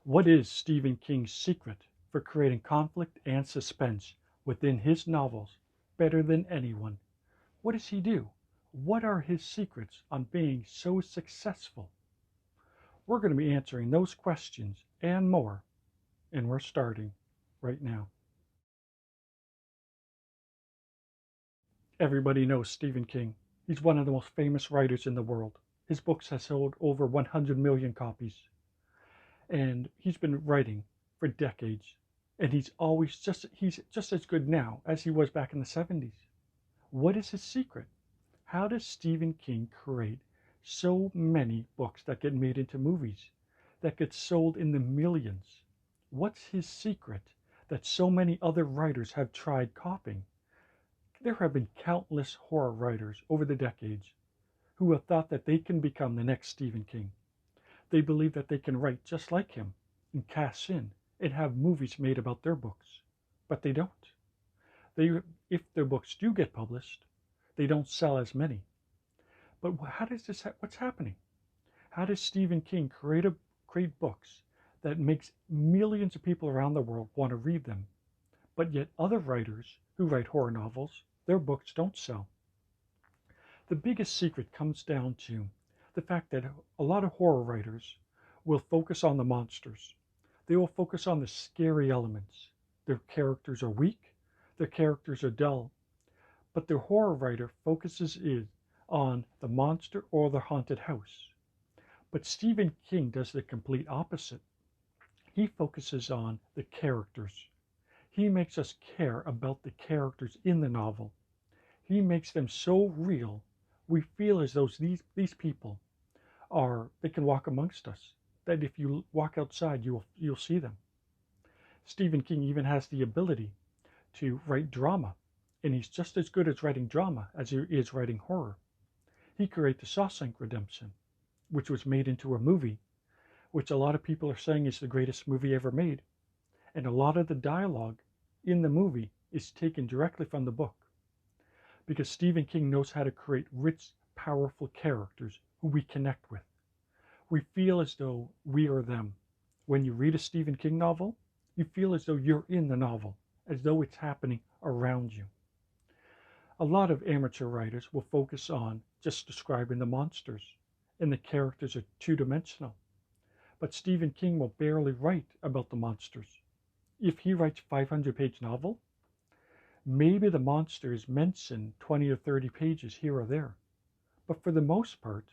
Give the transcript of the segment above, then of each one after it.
What is Stephen King's secret for creating conflict and suspense within his novels better than anyone? What does he do? What are his secrets on being so successful? We're going to be answering those questions and more, and we're starting right now. Everybody knows Stephen King. He's one of the most famous writers in the world. His books have sold over 100 million copies, and he's been writing for decades. And he's just as good now as he was back in the 70s. What is his secret? How does Stephen King create so many books that get made into movies, that get sold in the millions? What's his secret that so many other writers have tried copying? There have been countless horror writers over the decades who have thought that they can become the next Stephen King. They believe that they can write just like him and cash in and have movies made about their books. But they don't. If their books do get published, they don't sell as many. But what's happening? How does Stephen King create books that makes millions of people around the world want to read them? But yet other writers who write horror novels, their books don't sell. The biggest secret comes down to the fact that a lot of horror writers will focus on the monsters. They will focus on the scary elements. Their characters are weak, their characters are dull, but the horror writer focuses on the monster or the haunted house. But Stephen King does the complete opposite. He focuses on the characters. He makes us care about the characters in the novel. He makes them so real, we feel as though these people they can walk amongst us. That if you walk outside, you'll see them. Stephen King even has the ability to write drama, and he's just as good at writing drama as he is writing horror. He created The Shawshank Redemption, which was made into a movie, which a lot of people are saying is the greatest movie ever made. And a lot of the dialogue in the movie is taken directly from the book, because Stephen King knows how to create rich, powerful characters who we connect with. We feel as though we are them. When you read a Stephen King novel, you feel as though you're in the novel, as though it's happening around you. A lot of amateur writers will focus on just describing the monsters, and the characters are two-dimensional. But Stephen King will barely write about the monsters. If he writes a 500-page novel, maybe the monster is mentioned 20 or 30 pages here or there. But for the most part,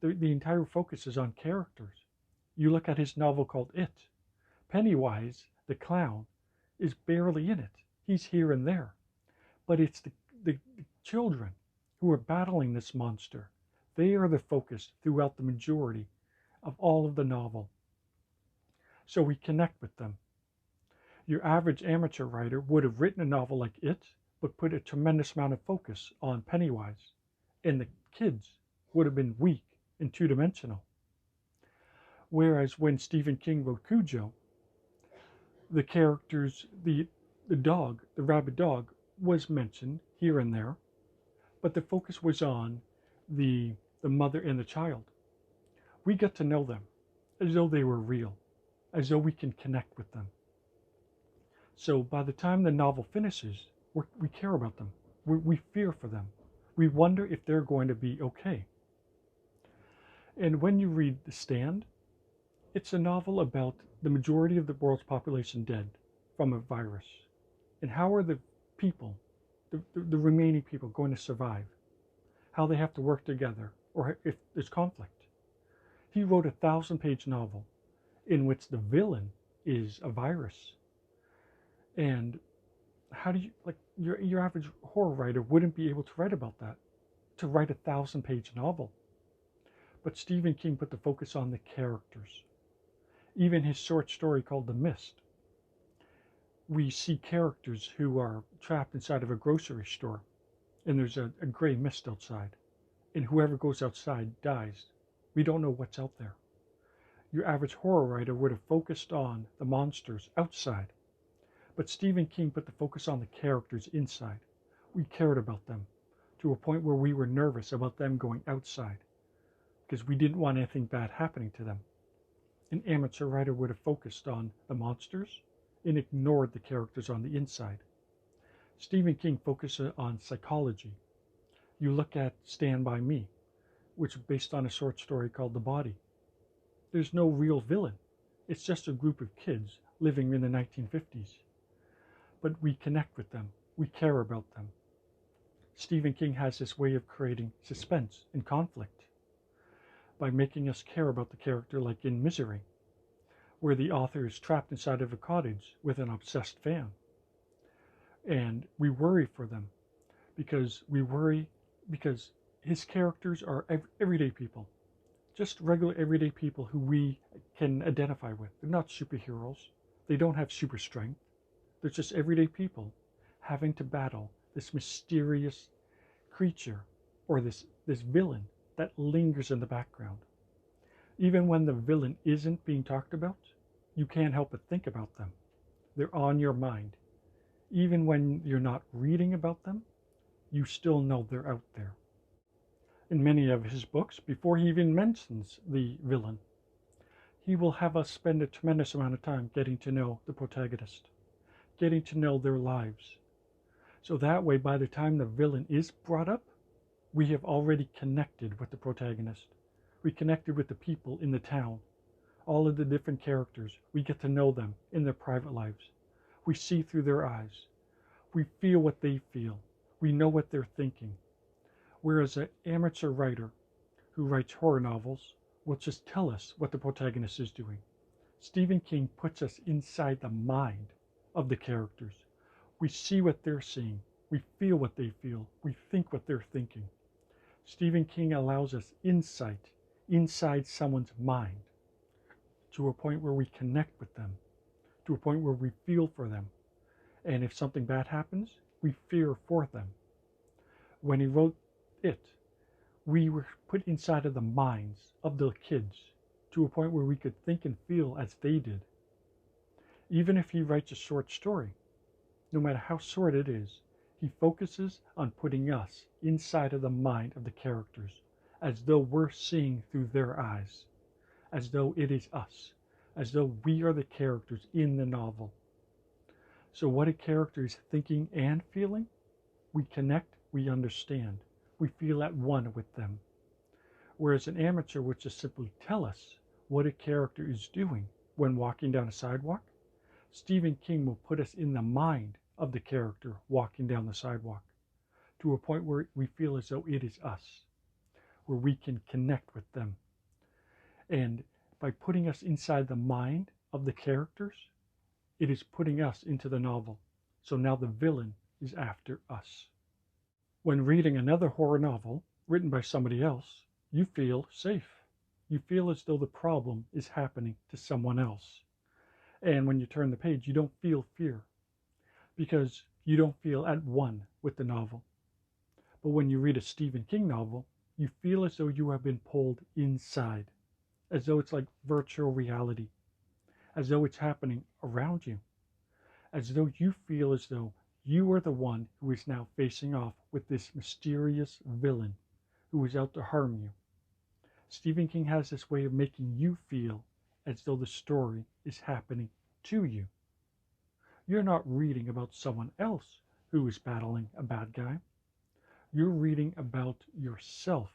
the entire focus is on characters. You look at his novel called It. Pennywise, the clown, is barely in it. He's here and there. But it's the children who are battling this monster. They are the focus throughout the majority of all of the novel. So we connect with them. Your average amateur writer would have written a novel like It, but put a tremendous amount of focus on Pennywise. And the kids would have been weak and two-dimensional. Whereas when Stephen King wrote Cujo, the characters, the dog, the rabid dog, was mentioned here and there, but the focus was on the mother and the child. We get to know them as though they were real, as though we can connect with them. So by the time the novel finishes, we care about them. We fear for them. We wonder if they're going to be okay. And when you read The Stand, it's a novel about the majority of the world's population dead from a virus. And how are the people, the remaining people, going to survive? How they have to work together, or if there's conflict. He wrote a 1,000-page novel in which the villain is a virus. And how do you, like, your average horror writer wouldn't be able to write about that, to write a 1,000-page novel. But Stephen King put the focus on the characters. Even his short story called The Mist, we see characters who are trapped inside of a grocery store, and there's a gray mist outside, and whoever goes outside dies. We don't know what's out there. Your average horror writer would have focused on the monsters outside, but Stephen King put the focus on the characters inside. We cared about them to a point where we were nervous about them going outside, because we didn't want anything bad happening to them. An amateur writer would have focused on the monsters and ignored the characters on the inside. Stephen King focuses on psychology. You look at Stand By Me, which is based on a short story called The Body. There's no real villain. It's just a group of kids living in the 1950s. But we connect with them. We care about them. Stephen King has this way of creating suspense and conflict by making us care about the character, like in Misery, where the author is trapped inside of a cottage with an obsessed fan. And we worry for them because his characters are everyday people, just regular everyday people who we can identify with. They're not superheroes. They don't have super strength. They're just everyday people having to battle this mysterious creature or this villain that lingers in the background. Even when the villain isn't being talked about, you can't help but think about them. They're on your mind. Even when you're not reading about them, you still know they're out there. In many of his books, before he even mentions the villain, he will have us spend a tremendous amount of time getting to know the protagonist, getting to know their lives. So that way, by the time the villain is brought up, we have already connected with the protagonist. We connected with the people in the town, all of the different characters. We get to know them in their private lives. We see through their eyes. We feel what they feel. We know what they're thinking. Whereas an amateur writer who writes horror novels will just tell us what the protagonist is doing. Stephen King puts us inside the mind of the characters. We see what they're seeing. We feel what they feel. We think what they're thinking. Stephen King allows us insight inside someone's mind to a point where we connect with them, to a point where we feel for them. And if something bad happens, we fear for them. When he wrote it, we were put inside of the minds of the kids to a point where we could think and feel as they did. Even if he writes a short story, no matter how short it is, he focuses on putting us inside of the mind of the characters, as though we're seeing through their eyes, as though it is us, as though we are the characters in the novel. So what a character is thinking and feeling, we connect, we understand, we feel at one with them. Whereas an amateur would just simply tell us what a character is doing when walking down a sidewalk, Stephen King will put us in the mind of the character walking down the sidewalk to a point where we feel as though it is us, where we can connect with them. And by putting us inside the mind of the characters, it is putting us into the novel. So now the villain is after us. When reading another horror novel written by somebody else, you feel safe. You feel as though the problem is happening to someone else. And when you turn the page, you don't feel fear because you don't feel at one with the novel. But when you read a Stephen King novel, you feel as though you have been pulled inside, as though it's like virtual reality, as though it's happening around you, as though you feel as though you are the one who is now facing off with this mysterious villain who is out to harm you. Stephen King has this way of making you feel as though the story is happening to you. You're not reading about someone else who is battling a bad guy. You're reading about yourself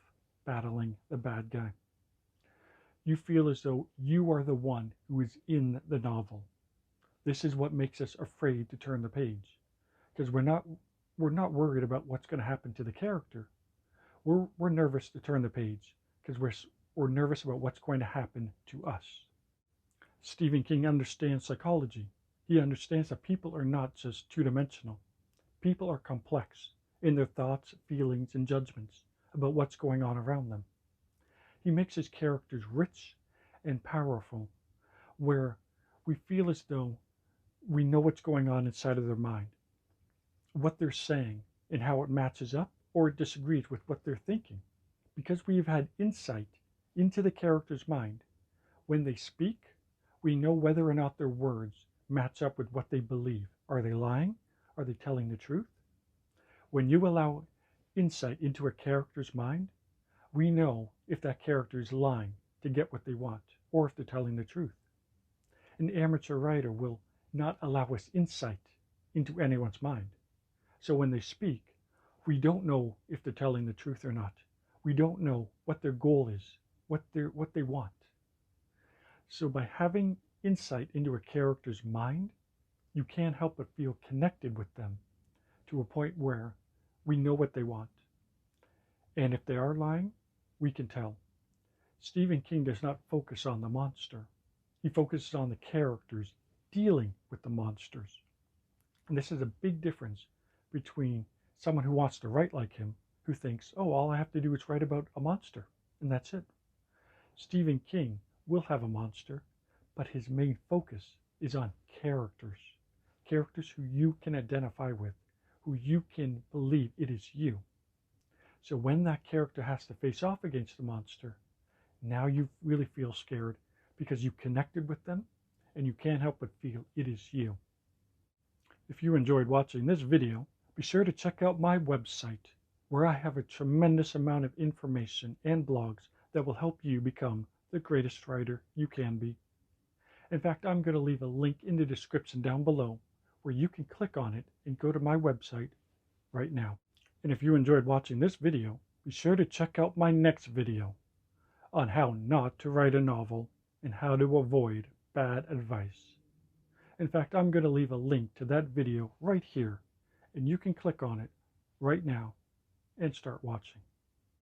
battling the bad guy. You feel as though you are the one who is in the novel. This is what makes us afraid to turn the page, because we're not worried about what's going to happen to the character. We're nervous to turn the page because we're nervous about what's going to happen to us. Stephen King understands psychology. He understands that people are not just two-dimensional. People are complex in their thoughts, feelings, and judgments about what's going on around them. He makes his characters rich and powerful, where we feel as though we know what's going on inside of their mind, what they're saying, and how it matches up or disagrees with what they're thinking. Because we've had insight into the character's mind, when they speak, we know whether or not their words match up with what they believe. Are they lying? Are they telling the truth? When you allow insight into a character's mind, we know if that character is lying to get what they want, or if they're telling the truth. An amateur writer will not allow us insight into anyone's mind. So when they speak, we don't know if they're telling the truth or not. We don't know what their goal is, what they want. So by having insight into a character's mind, you can't help but feel connected with them to a point where we know what they want. And if they are lying, we can tell. Stephen King does not focus on the monster. He focuses on the characters dealing with the monsters. And this is a big difference between someone who wants to write like him, who thinks, oh, all I have to do is write about a monster, and that's it. Stephen King will have a monster, but his main focus is on characters. Characters who you can identify with, who you can believe it is you. So when that character has to face off against the monster, now you really feel scared because you connected with them and you can't help but feel it is you. If you enjoyed watching this video, be sure to check out my website where I have a tremendous amount of information and blogs that will help you become the greatest writer you can be. In fact, I'm going to leave a link in the description down below where you can click on it and go to my website right now. And if you enjoyed watching this video, be sure to check out my next video on how not to write a novel and how to avoid bad advice. In fact, I'm going to leave a link to that video right here, and you can click on it right now and start watching.